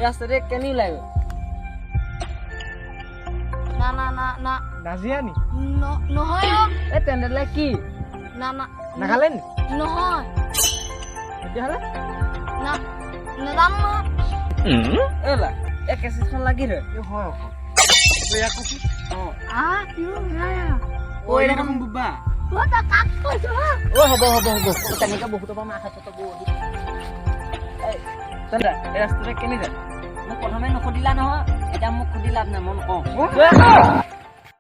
ৰাস্তাতে কেনি ওলাই গ'ল না নাজিয়া নি নহয় এই তেন্তে কি না নাখালে নি নহয় তেতিয়াহ'লে নাজানো নহয় এলা এই কেঁচিখন লাগি ধৰে হয় ইয়াক কৈছো ঐ দেখোন বুবা হ'ব তেনেকে বহুতৰ পৰা মাৰ খাইছ তেন্তে এই ৰাস্তাতে কেনি যায় মোক প্ৰথমে নুসুধিলা নহয় এতিয়া মোক সুধি লাভ নাই মই নকওঁ